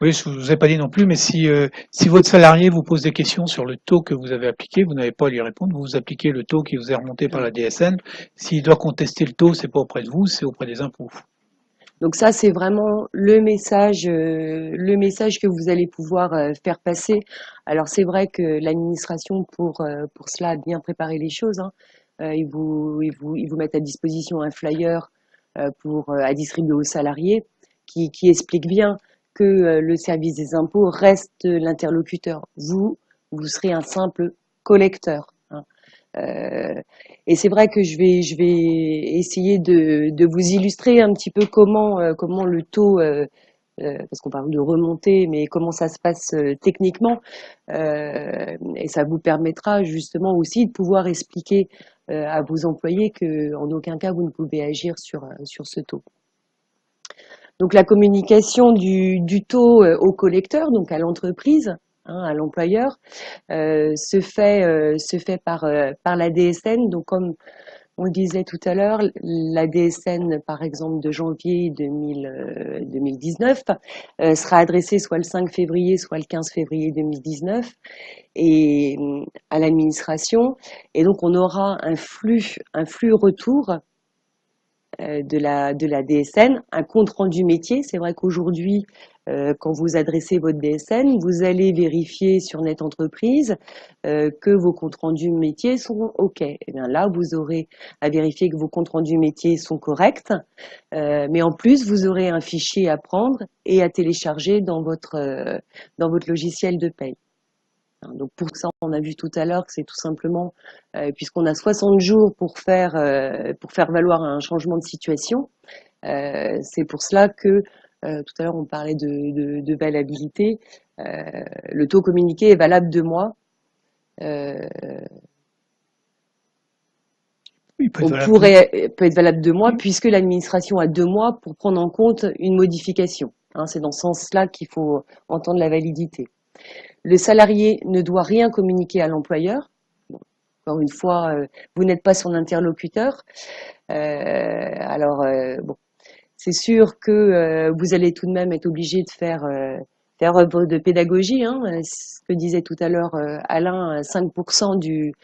Oui, je vous ai pas dit non plus, mais si votre salarié vous pose des questions sur le taux que vous avez appliqué, vous n'avez pas à lui répondre, vous appliquez le taux qui vous est remonté par la DSN. S'il doit contester le taux, c'est pas auprès de vous, c'est auprès des impôts. Donc ça, c'est vraiment le message que vous allez pouvoir faire passer. Alors c'est vrai que l'administration, pour cela, a bien préparé les choses, hein. Ils vous mettent à disposition un flyer à distribuer aux salariés qui explique bien que le service des impôts reste l'interlocuteur. Vous serez un simple collecteur, hein. Euh, et c'est vrai que je vais essayer de vous illustrer un petit peu comment le taux, parce qu'on parle de remontée, mais comment ça se passe techniquement. Et ça vous permettra justement aussi de pouvoir expliquer à vos employés que en aucun cas vous ne pouvez agir sur ce taux. Donc la communication du taux au collecteur, donc à l'entreprise, hein, à l'employeur, se fait par la DSN. Donc comme on le disait tout à l'heure, la DSN, par exemple, de janvier 2019, sera adressée soit le 5 février, soit le 15 février 2019 et à l'administration. Et donc on aura un flux retour de la DSN, un compte rendu métier. C'est vrai qu'aujourd'hui, quand vous adressez votre DSN, vous allez vérifier sur Net Entreprise que vos comptes rendus métiers sont OK. Et bien là, vous aurez à vérifier que vos comptes rendus métiers sont corrects, mais en plus, vous aurez un fichier à prendre et à télécharger dans votre logiciel de paye. Donc pour ça, on a vu tout à l'heure que c'est tout simplement, puisqu'on a 60 jours pour faire valoir un changement de situation, c'est pour cela que tout à l'heure on parlait de valabilité. Le taux communiqué est valable 2 mois. Euh, Il peut être on valable. peut être valable 2 mois puisque l'administration a 2 mois pour prendre en compte une modification, hein. C'est dans ce sens-là qu'il faut entendre la validité. Le salarié ne doit rien communiquer à l'employeur. Encore une fois, vous n'êtes pas son interlocuteur. Alors, bon, c'est sûr que vous allez tout de même être obligé de faire œuvre de pédagogie, hein. Ce que disait tout à l'heure Alain, 5% du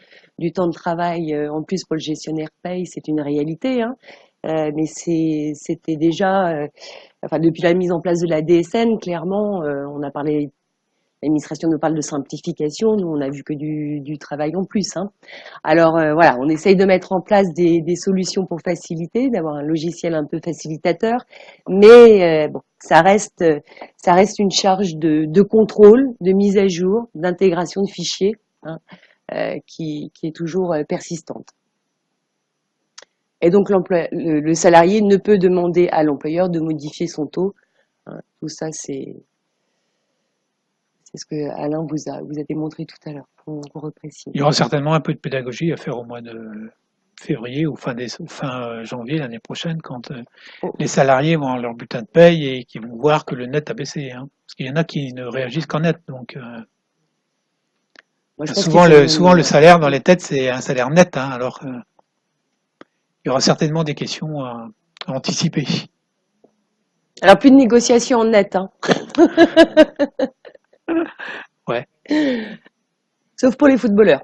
temps de travail en plus pour le gestionnaire paye, c'est une réalité, hein. Mais c'était déjà, enfin depuis la mise en place de la DSN, clairement, on a parlé. L'administration nous parle de simplification, nous on a vu que du travail en plus, hein. Alors voilà, on essaye de mettre en place des solutions pour faciliter, d'avoir un logiciel un peu facilitateur, mais bon, ça reste une charge de contrôle, de mise à jour, d'intégration de fichiers, hein, qui est toujours persistante. Et donc le salarié ne peut demander à l'employeur de modifier son taux, hein. Tout ça, c'est ce que Alain vous a démontré tout à l'heure, qu'on reprécise. Il y aura certainement un peu de pédagogie à faire au mois de février ou fin janvier l'année prochaine, quand Oh, les salariés vont avoir leur bulletin de paye et qui vont voir que le net a baissé, hein. Parce qu'il y en a qui ne réagissent qu'en net. Donc moi, je pense qu'il souvent faut le même. salaire dans les têtes, c'est un salaire net, hein, alors il y aura certainement des questions à anticiper. Alors, plus de négociations en net, hein. Ouais. Sauf pour les footballeurs.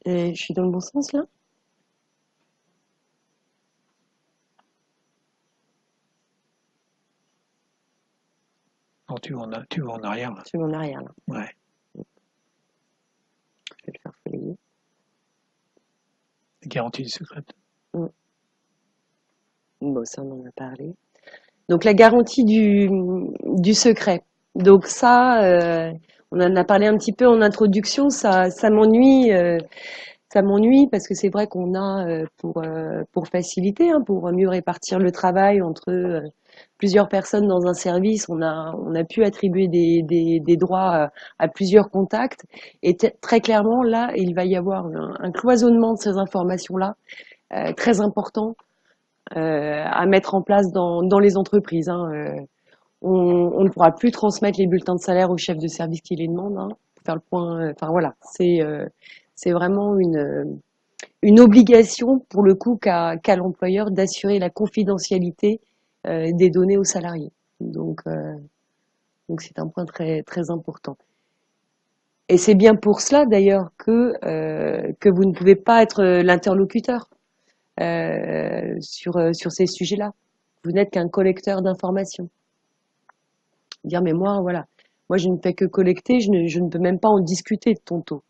Et je suis dans le bon sens, là? Non, tu vas en arrière, là. Je suis en arrière, là. Ouais. Je vais le faire falayer. Garantie du secret. Mm. Bon, ça, on en a parlé. Donc, la garantie du secret. Donc, ça, on en a parlé un petit peu en introduction. Ça m'ennuie. Ça m'ennuie parce que c'est vrai qu'on a, pour faciliter, hein, pour mieux répartir le travail entre plusieurs personnes dans un service, on a pu attribuer des droits à plusieurs contacts. Et très clairement, là, il va y avoir un cloisonnement de ces informations-là, très important à mettre en place dans les entreprises, hein. On ne pourra plus transmettre les bulletins de salaire au chef de service qui les demande, hein, pour faire le point. Enfin voilà, c'est vraiment une obligation, pour le coup, qu'a l'employeur d'assurer la confidentialité des données aux salariés. Donc c'est un point très, très important. Et c'est bien pour cela, d'ailleurs, que vous ne pouvez pas être l'interlocuteur sur ces sujets-là. Vous n'êtes qu'un collecteur d'informations. Dire, mais moi, voilà, moi je ne fais que collecter, je ne peux même pas en discuter de ton taux.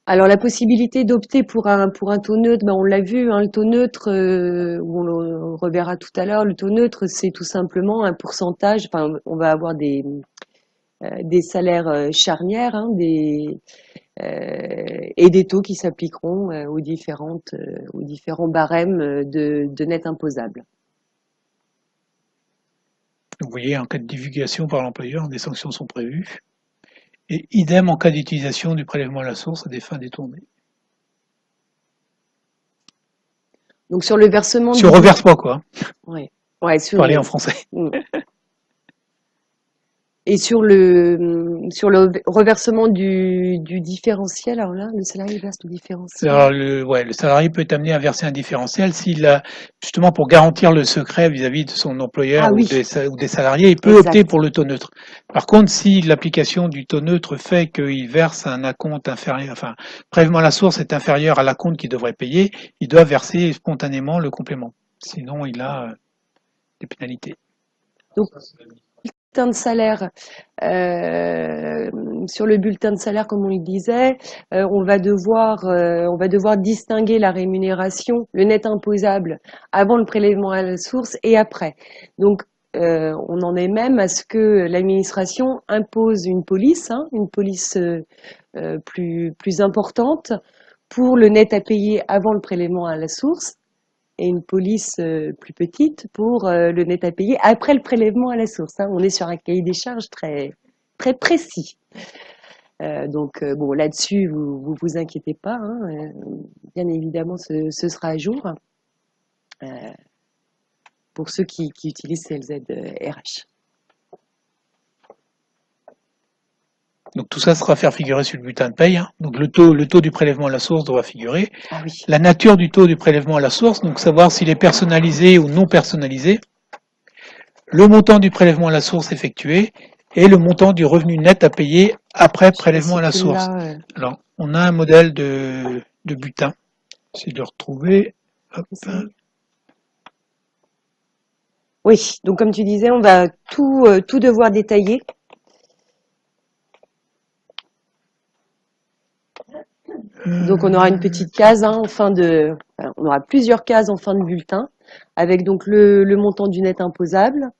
Alors la possibilité d'opter pour un taux neutre, ben on l'a vu, hein, le taux neutre, on le reverra tout à l'heure, le taux neutre c'est tout simplement un pourcentage, enfin on va avoir des salaires charnières, hein, et des taux qui s'appliqueront aux différents barèmes de net imposable. Vous voyez, en cas de divulgation par l'employeur, des sanctions sont prévues. Et idem en cas d'utilisation du prélèvement à la source à des fins détournées. Donc sur le versement sur reverse pas quoi. Ouais. Ouais, sur Parler en français. Et sur le reversement du différentiel, alors là, le salarié verse le différentiel. Alors le salarié peut être amené à verser un différentiel s'il a, justement pour garantir le secret vis-à-vis de son employeur ou des salariés, il peut opter pour le taux neutre. Par contre, si l'application du taux neutre fait qu'il verse un acompte inférieur, enfin, prélèvement à la source est inférieur à l'acompte qu'il devrait payer, il doit verser spontanément le complément. Sinon, il a des pénalités. Donc, de salaire, sur le bulletin de salaire, comme on le disait, on va devoir distinguer la rémunération, le net imposable, avant le prélèvement à la source et après. Donc, on en est même à ce que l'administration impose une police plus importante pour le net à payer avant le prélèvement à la source, et une police plus petite pour le net à payer après le prélèvement à la source. Hein. On est sur un cahier des charges très, très précis. Donc bon, là-dessus, vous inquiétez pas. Hein, bien évidemment, ce sera à jour pour ceux qui utilisent CLZ RH. Donc tout ça sera faire figurer sur le bulletin de paye. Hein. Donc le taux du prélèvement à la source doit figurer. Ah oui. La nature du taux du prélèvement à la source, donc savoir s'il est personnalisé ou non personnalisé. Le montant du prélèvement à la source effectué et le montant du revenu net à payer après prélèvement à la source. Alors, on a un modèle de bulletin. J'essaie de le retrouver. Hop. Oui, donc comme tu disais, on va tout devoir détailler. Donc on aura une petite case en fin de, on aura plusieurs cases en fin de bulletin, avec donc le montant du net imposable,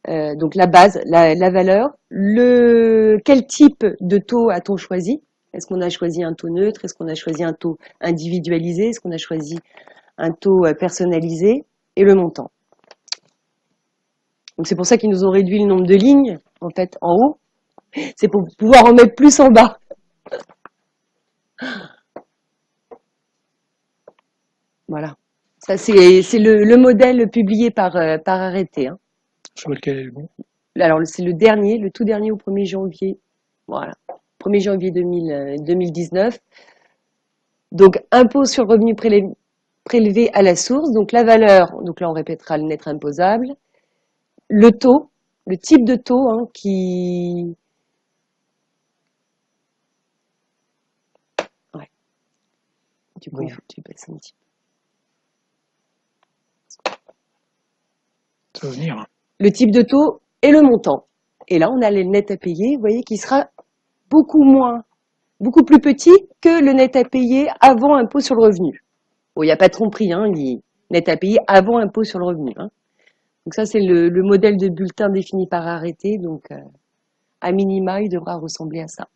donc la base, la valeur, quel type de taux a-t-on choisi? Est-ce qu'on a choisi un taux neutre? Est-ce qu'on a choisi un taux individualisé? Est-ce qu'on a choisi un taux personnalisé? Et le montant. Donc c'est pour ça qu'ils nous ont réduit le nombre de lignes, en fait, en haut. C'est pour pouvoir en mettre plus en bas. Voilà. Ça, c'est le modèle publié par arrêté. Hein. Je vois lequel est le bon. Alors, c'est le dernier, le tout dernier au 1er janvier. Voilà. 1er janvier 2019. Donc, impôt sur le revenu prélevé à la source. Donc, la valeur, donc là, on répétera le net imposable. Le taux, le type de taux qui... Ouais. Du coup, il faut que tu baisses un petit peu. Ça va venir. Le type de taux et le montant. Et là, on a le net à payer, vous voyez, qui sera beaucoup plus petit que le net à payer avant impôt sur le revenu. Bon, il n'y a pas de tromperie, hein, il dit net à payer avant impôt sur le revenu. Hein. Donc ça, c'est le modèle de bulletin défini par arrêté. Donc, à minima, il devra ressembler à ça.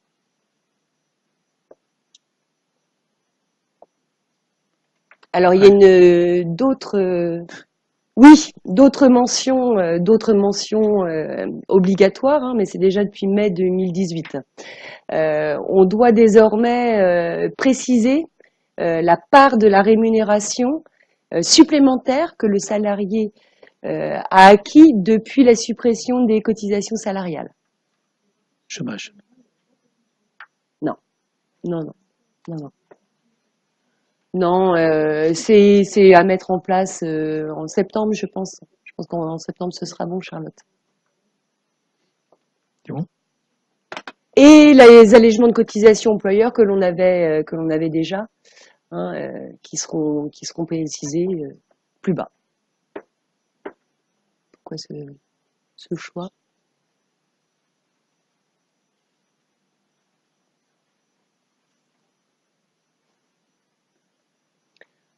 Alors, il y a d'autres mentions obligatoires, hein, mais c'est déjà depuis mai 2018. On doit désormais préciser la part de la rémunération supplémentaire que le salarié a acquis depuis la suppression des cotisations salariales. Chômage. Non. Non, non. Non, c'est à mettre en place en septembre, je pense. Je pense qu'en septembre, ce sera bon, Charlotte. C'est bon? Et les allègements de cotisations employeurs que l'on avait déjà, hein, qui seront précisés plus bas. Pourquoi ce choix?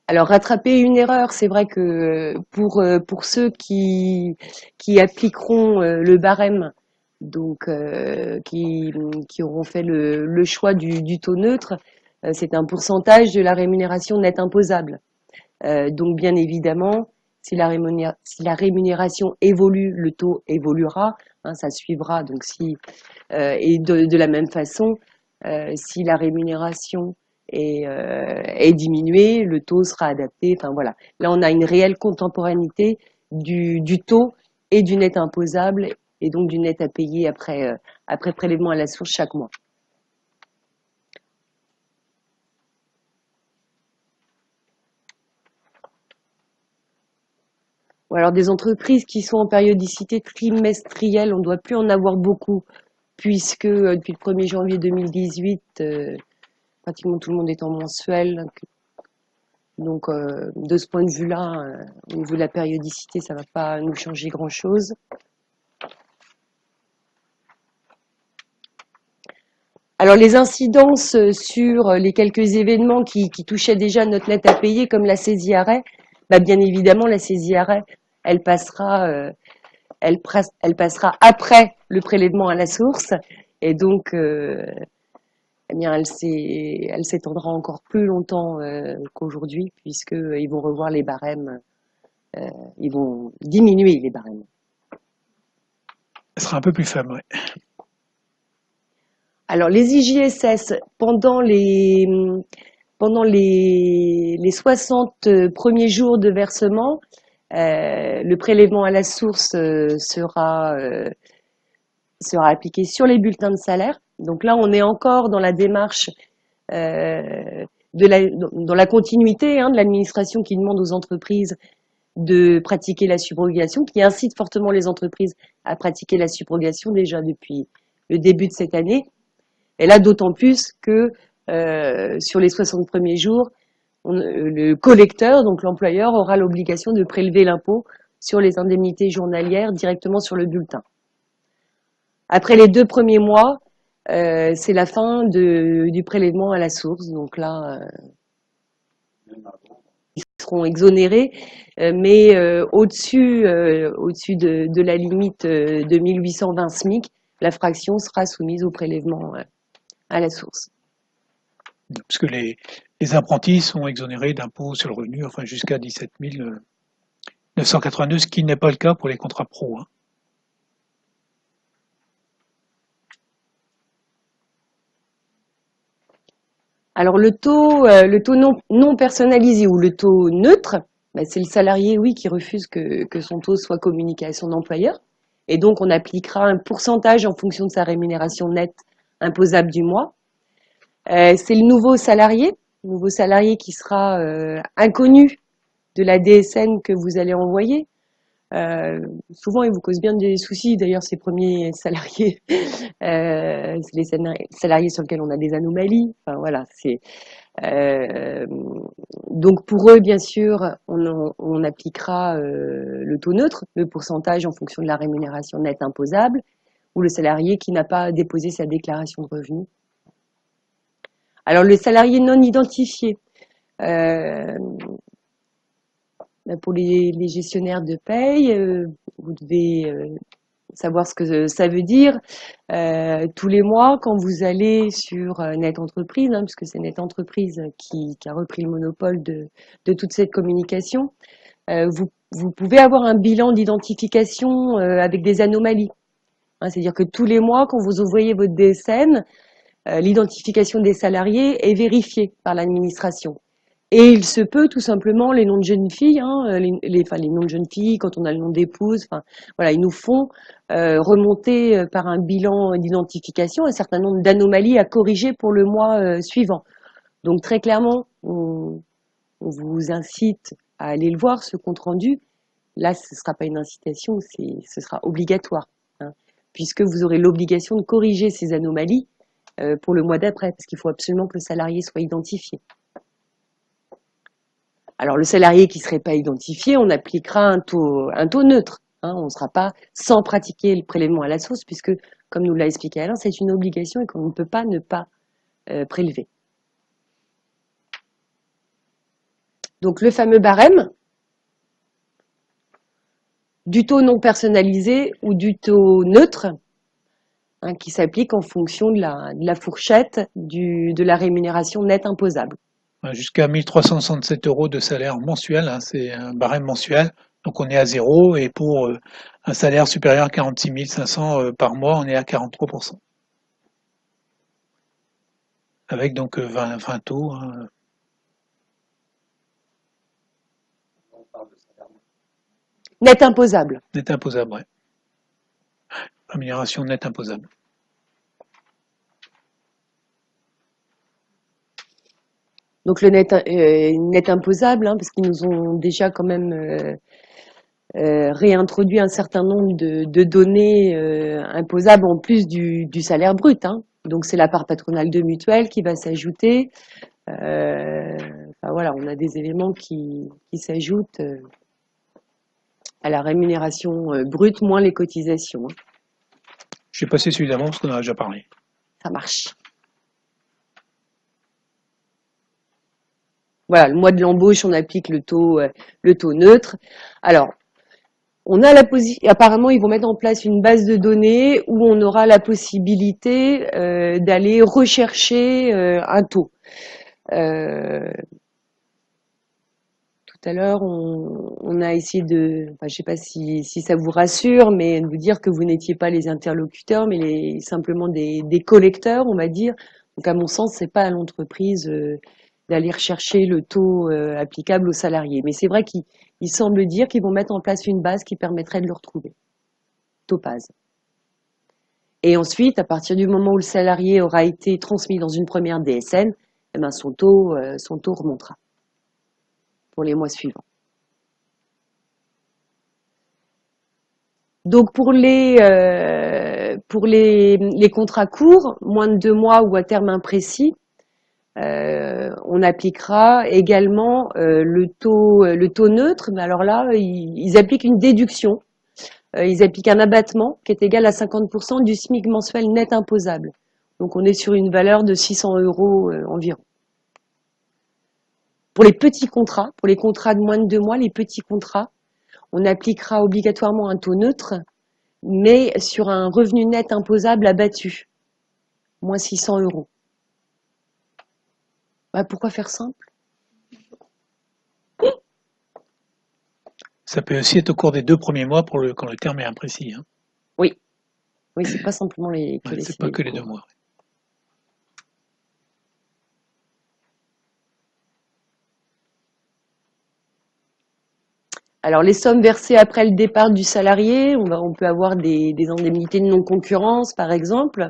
Alors rattraper une erreur, c'est vrai que pour ceux qui appliqueront le barème, donc qui auront fait le choix du taux neutre, c'est un pourcentage de la rémunération nette imposable. Donc bien évidemment, si la rémunération évolue, le taux évoluera, hein, ça suivra. Donc et de la même façon, si la rémunération est diminuée, le taux sera adapté. Enfin voilà, là on a une réelle contemporanéité du taux et du net imposable et donc du net à payer après prélèvement à la source chaque mois. Ou alors des entreprises qui sont en périodicité trimestrielle, on ne doit plus en avoir beaucoup, puisque depuis le 1er janvier 2018, pratiquement tout le monde est en mensuel. Donc de ce point de vue-là, au niveau de la périodicité, ça ne va pas nous changer grand-chose. Alors les incidences sur les quelques événements qui touchaient déjà notre net à payer, comme la saisie arrêt, bah bien évidemment la saisie arrêt, elle passera après le prélèvement à la source, et donc eh bien elle s'étendra encore plus longtemps qu'aujourd'hui, puisqu'ils vont revoir les barèmes, ils vont diminuer les barèmes. Ce sera un peu plus faible, ouais. Alors les IJSS, pendant les 60 premiers jours de versement, le prélèvement à la source sera appliqué sur les bulletins de salaire. Donc là, on est encore dans la démarche dans la continuité de l'administration qui demande aux entreprises de pratiquer la subrogation, qui incite fortement les entreprises à pratiquer la subrogation déjà depuis le début de cette année. Et là, d'autant plus que sur les 60 premiers jours, le collecteur, donc l'employeur, aura l'obligation de prélever l'impôt sur les indemnités journalières directement sur le bulletin. Après les 2 premiers mois, c'est la fin du prélèvement à la source. Donc là, ils seront exonérés, mais au-dessus de la limite de 1820 SMIC, la fraction sera soumise au prélèvement à la source. Parce que les apprentis sont exonérés d'impôt sur le revenu, enfin jusqu'à 17 982, ce qui n'est pas le cas pour les contrats pro. Hein. Alors le taux non personnalisé ou le taux neutre, bah, c'est le salarié, oui, qui refuse que son taux soit communiqué à son employeur. Et donc on appliquera un pourcentage en fonction de sa rémunération nette imposable du mois. C'est le nouveau salarié qui sera inconnu de la DSN que vous allez envoyer. Souvent, ils vous causent bien des soucis. D'ailleurs, ces premiers salariés, c'est les salariés sur lesquels on a des anomalies. Enfin voilà, donc pour eux, bien sûr, on appliquera le taux neutre, le pourcentage en fonction de la rémunération nette imposable, ou le salarié qui n'a pas déposé sa déclaration de revenus. Alors le salarié non identifié, pour les gestionnaires de paye, vous devez savoir ce que ça veut dire. Tous les mois, quand vous allez sur Net Entreprise, puisque c'est Net Entreprise qui a repris le monopole de toute cette communication, vous pouvez avoir un bilan d'identification avec des anomalies. C'est-à-dire que tous les mois, quand vous envoyez votre DSN, l'identification des salariés est vérifiée par l'administration. Et il se peut tout simplement les noms de jeunes filles, les noms de jeunes filles, quand on a le nom d'épouse, voilà, ils nous font remonter par un bilan d'identification un certain nombre d'anomalies à corriger pour le mois suivant. Donc très clairement, on vous incite à aller le voir, ce compte rendu. Là, ce ne sera pas une incitation, ce sera obligatoire, hein, puisque vous aurez l'obligation de corriger ces anomalies pour le mois d'après, parce qu'il faut absolument que le salarié soit identifié. Alors le salarié qui ne serait pas identifié, on appliquera un taux neutre. Hein, on ne sera pas sans pratiquer le prélèvement à la source, puisque, comme nous l'a expliqué Alain, c'est une obligation et qu'on ne peut pas ne pas prélever. Donc le fameux barème du taux non personnalisé ou du taux neutre, hein, qui s'applique en fonction de la fourchette de la rémunération nette imposable. Jusqu'à 1 367 € de salaire mensuel, hein, c'est un barème mensuel, donc on est à 0, et pour un salaire supérieur à 46 500 par mois, on est à 43%. Avec donc 20 taux. Hein. Net imposable. Net imposable, ouais. Rémunération nette imposable. Donc le net imposable, hein, parce qu'ils nous ont déjà quand même réintroduit un certain nombre de données imposables en plus du salaire brut. Hein. Donc c'est la part patronale de mutuelle qui va s'ajouter. Enfin, voilà, on a des éléments qui s'ajoutent à la rémunération brute moins les cotisations. Hein. Je vais passer celui d'avant parce qu'on en a déjà parlé. Ça marche. Voilà, le mois de l'embauche, on applique le taux neutre. Alors, on a apparemment, ils vont mettre en place une base de données où on aura la possibilité d'aller rechercher un taux. Tout à l'heure, on a essayé de, enfin, je ne sais pas si ça vous rassure, mais de vous dire que vous n'étiez pas les interlocuteurs, mais simplement des collecteurs, on va dire. Donc, à mon sens, c'est pas à l'entreprise d'aller rechercher le taux applicable aux salariés. Mais c'est vrai qu'il semble dire qu'ils vont mettre en place une base qui permettrait de le retrouver. Topaz. Et ensuite, à partir du moment où le salarié aura été transmis dans une première DSN, eh ben son taux remontera pour les mois suivants. Donc pour les contrats courts, moins de 2 mois ou à terme imprécis, on appliquera également le taux neutre, mais alors là, ils appliquent une déduction. Ils appliquent un abattement qui est égal à 50% du SMIC mensuel net imposable. Donc on est sur une valeur de 600 € environ. Pour les petits contrats, pour les contrats de moins de 2 mois, les petits contrats, on appliquera obligatoirement un taux neutre, mais sur un revenu net imposable abattu, moins 600 €. Bah, pourquoi faire simple? Ça peut aussi être au cours des 2 premiers mois quand le terme est imprécis. Hein. Oui, c'est pas simplement c'est pas que les 2 mois. Alors les sommes versées après le départ du salarié, on peut avoir des indemnités de non-concurrence par exemple.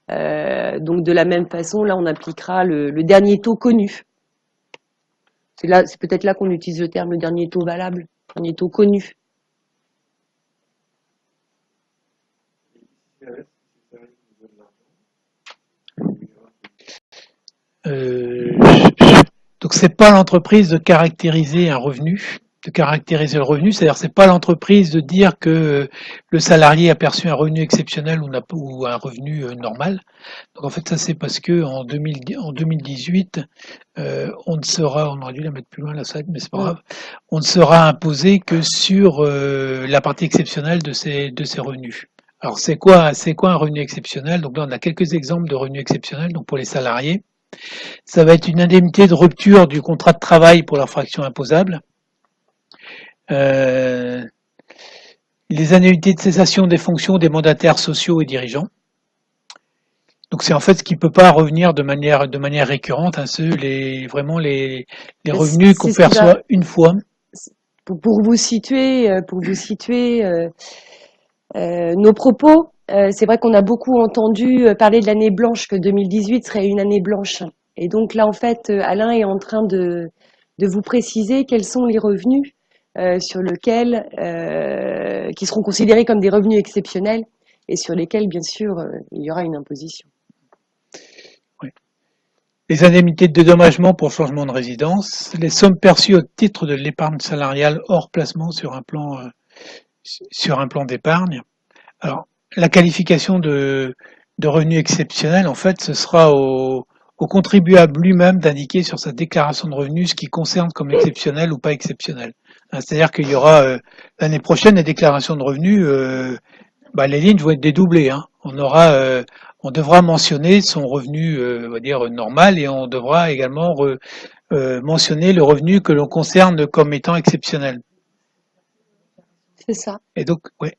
Donc de la même façon, là on appliquera le dernier taux connu. C'est peut-être là qu'on utilise le terme le dernier taux valable, dernier taux connu. Donc c'est pas l'entreprise de caractériser un revenu, de caractériser le revenu, c'est-à-dire c'est pas l'entreprise de dire que le salarié a perçu un revenu exceptionnel ou un revenu normal. Donc en fait ça c'est parce que en 2018 on aurait dû la mettre plus loin la slide, mais c'est pas grave, on ne sera imposé que sur la partie exceptionnelle de ces revenus. Alors c'est quoi un revenu exceptionnel? Donc là on a quelques exemples de revenus exceptionnels. Donc pour les salariés, ça va être une indemnité de rupture du contrat de travail pour leur fraction imposable. Les indemnités de cessation des fonctions des mandataires sociaux et dirigeants. Donc c'est en fait ce qui ne peut pas revenir de manière récurrente, hein, les revenus qu'on perçoit une fois. Pour vous situer nos propos, c'est vrai qu'on a beaucoup entendu parler de l'année blanche, que 2018 serait une année blanche. Et donc là, en fait, Alain est en train de vous préciser quels sont les revenus sur lesquels, qui seront considérés comme des revenus exceptionnels et sur lesquels, bien sûr, il y aura une imposition. Oui. Les indemnités de dédommagement pour changement de résidence, les sommes perçues au titre de l'épargne salariale hors placement sur un plan d'épargne. Alors, la qualification de revenu exceptionnel, en fait, ce sera au contribuable lui-même d'indiquer sur sa déclaration de revenus ce qui concerne comme exceptionnel ou pas exceptionnel. C'est-à-dire qu'il y aura l'année prochaine les déclarations de revenus, les lignes vont être dédoublées. On devra mentionner son revenu, on va dire normal, et on devra également mentionner le revenu que l'on concerne comme étant exceptionnel. C'est ça. Et donc, ouais.